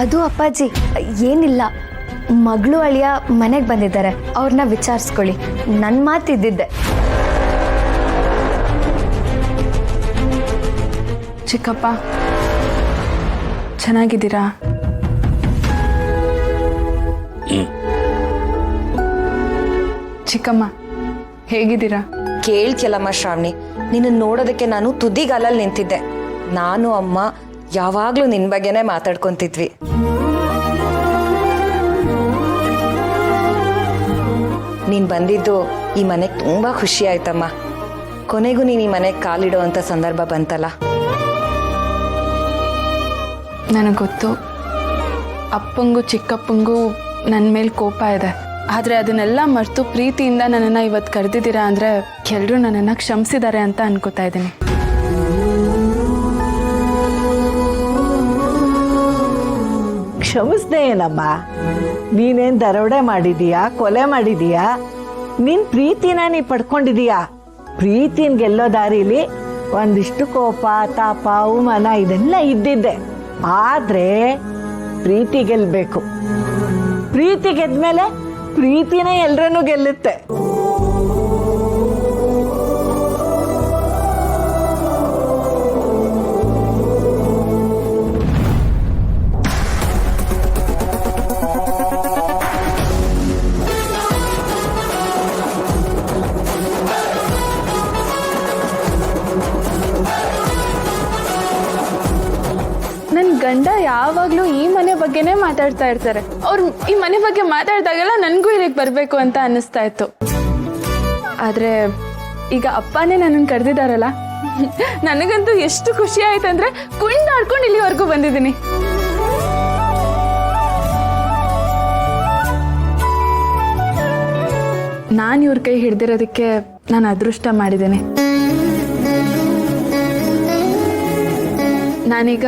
ಅದು ಅಪ್ಪಾಜಿ ಏನಿಲ್ಲ, ಮಗಳು ಅಳಿಯ ಮನೆಗೆ ಬಂದಿದ್ದಾರೆ, ಅವ್ರನ್ನ ವಿಚಾರಿಸ್ಕೊಳ್ಳಿ. ನನ್ನ ಮಾತಿದ್ದಿದ್ದೆ. ಚಿಕ್ಕಪ್ಪ ಚೆನ್ನಾಗಿದ್ದೀರಾ? ಚಿಕ್ಕಮ್ಮ ಹೇಗಿದ್ದೀರಾ? ಕೇಳ್ತಿಯಲ್ಲಮ್ಮ ಶ್ರಾವಣಿ, ನಿನ್ನ ನೋಡೋದಕ್ಕೆ ನಾನು ತುದಿಗಾಲಲ್ಲಿ ನಿಂತಿದ್ದೆ. ನಾನು ಅಮ್ಮ ಯಾವಾಗ್ಲೂ ನಿನ್ ಬಗ್ಗೆನೇ ಮಾತಾಡ್ಕೊಂತಿದ್ವಿ. ನೀನ್ ಬಂದಿದ್ದು ಈ ಮನೆಗೆ ತುಂಬಾ ಖುಷಿ ಆಯ್ತಮ್ಮ. ಕೊನೆಗೂ ನೀನ್ ಈ ಮನೆಗೆ ಕಾಲಿಡೋ ಅಂತ ಸಂದರ್ಭ ಬಂತಲ್ಲ. ನನಗೆ ಗೊತ್ತು, ಅಪ್ಪಂಗೂ ಚಿಕ್ಕಪ್ಪಂಗೂ ನನ್ನ ಮೇಲೆ ಕೋಪ ಇದೆ. ಆದರೆ ಅದನ್ನೆಲ್ಲ ಮರೆತು ಪ್ರೀತಿಯಿಂದ ನನ್ನನ್ನು ಇವತ್ತು ಕರೆದಿದ್ದೀರಾ ಅಂದರೆ ಎಲ್ಲರೂ ನನ್ನನ್ನು ಕ್ಷಮಿಸಿದ್ದಾರೆ ಅಂತ ಅನ್ಕೋತಾ ಇದ್ದೀನಿ. ಕ್ಷಮಿಸ್ದೆ ಏನಮ್ಮ? ನೀನೇನ್ ದರೋಡೆ ಮಾಡಿದೀಯಾ, ಕೊಲೆ ಮಾಡಿದೀಯಾ? ನಿನ್ ಪ್ರೀತಿನ ನೀ ಪಡ್ಕೊಂಡಿದೀಯಾ. ಪ್ರೀತಿನ ಗೆಲ್ಲೋ ದಾರಿಲಿ ಒಂದಿಷ್ಟು ಕೋಪ, ತಾಪ, ಅವಮಾನ ಇದೆಲ್ಲ ಇದ್ದಿದ್ದೆ. ಆದ್ರೆ ಪ್ರೀತಿ ಗೆಲ್ಬೇಕು. ಪ್ರೀತಿ ಗೆದ್ಮೇಲೆ ಪ್ರೀತಿನ ಎಲ್ರನ್ನೂ ಗೆಲ್ಲುತ್ತೆ. ನನ್ನ ಗಂಡ ಯಾವಾಗಲೂ ಈ ಮನೆ ಬಗ್ಗೆನೇ ಮಾತಾಡ್ತಾ ಇರ್ತಾರೆ. ಅವ್ರು ಈ ಮನೆ ಬಗ್ಗೆ ಮಾತಾಡಿದಾಗೆಲ್ಲ ನನಗೂ ಇಲ್ಲಿಗೆ ಬರಬೇಕು ಅಂತ ಅನ್ನಿಸ್ತಾ ಇತ್ತು. ಆದರೆ ಈಗ ಅಪ್ಪನೇ ನನ್ನನ್ನು ಕರೆದಿದ್ದಾರಲ್ಲ, ನನಗಂತೂ ಎಷ್ಟು ಖುಷಿ ಆಯ್ತಂದ್ರೆ ಕುಣಿದಾಡ್ಕೊಂಡು ಇಲ್ಲಿವರೆಗೂ ಬಂದಿದ್ದೀನಿ. ನಾನು ಇವ್ರ ಕೈ ಹಿಡ್ದಿರೋದಕ್ಕೆ ನಾನು ಅದೃಷ್ಟ ಮಾಡಿದ್ದೇನೆ. ನಾನೀಗ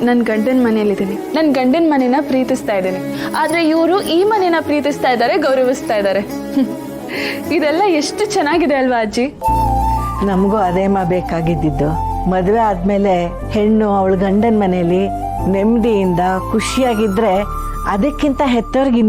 ನನ್ನ ಗಂಡನ ಮನೆಯಲ್ಲಿದ್ದೀನಿ. ನನ್ನ ಗಂಡನ ಮನೇನ ಪ್ರೀತಿಸ್ತಾ ಇದ್ದೀನಿ. ಆದರೆ ಇವರು ಈ ಮನೇನ ಪ್ರೀತಿಸ್ತಾ ಇದ್ದಾರೆ, ಗೌರವಿಸ್ತಾ ಇದ್ದಾರೆ. ಇದೆಲ್ಲ ಎಷ್ಟು ಚೆನ್ನಾಗಿದೆ ಅಲ್ವಾ ಅಜ್ಜಿ? ನಮಗೂ ಅದೇಮ ಬೇಕಾಗಿದ್ದಿದ್ದು. ಮದುವೆ ಆದ್ಮೇಲೆ ಹೆಣ್ಣು ಅವಳ ಗಂಡನ ಮನೆಯಲ್ಲಿ ನೆಮ್ಮದಿಯಿಂದ ಖುಷಿಯಾಗಿದ್ರೆ ಅದಕ್ಕಿಂತ ಹೆತ್ತವ್ರಿಗೆ